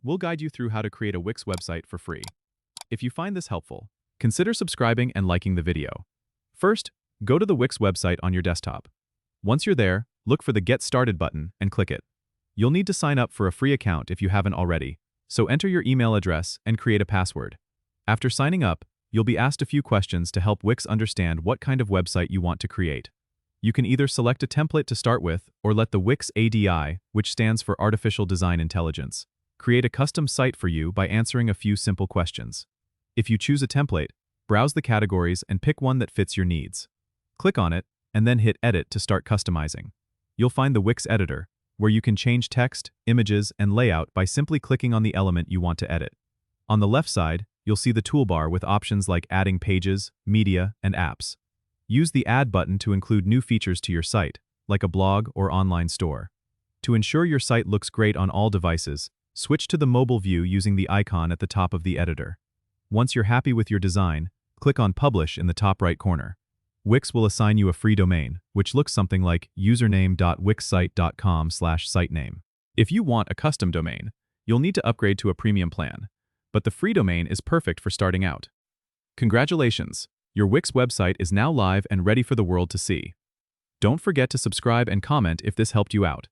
We'll guide you through how to create a Wix website for free. If you find this helpful, consider subscribing and liking the video. First, go to the Wix website on your desktop. Once you're there, look for the Get Started button and click it. You'll need to sign up for a free account if you haven't already, so enter your email address and create a password. After signing up, you'll be asked a few questions to help Wix understand what kind of website you want to create. You can either select a template to start with or let the Wix ADI, which stands for Artificial Design Intelligence, create a custom site for you by answering a few simple questions. If you choose a template, browse the categories and pick one that fits your needs. Click on it, and then hit Edit to start customizing. You'll find the Wix editor, where you can change text, images, and layout by simply clicking on the element you want to edit. On the left side, you'll see the toolbar with options like adding pages, media, and apps. Use the Add button to include new features to your site, like a blog or online store. To ensure your site looks great on all devices, switch to the mobile view using the icon at the top of the editor. Once you're happy with your design, click on Publish in the top right corner. Wix will assign you a free domain, which looks something like username.wixsite.com/sitename. If you want a custom domain, you'll need to upgrade to a premium plan, but the free domain is perfect for starting out. Congratulations! Your Wix website is now live and ready for the world to see. Don't forget to subscribe and comment if this helped you out.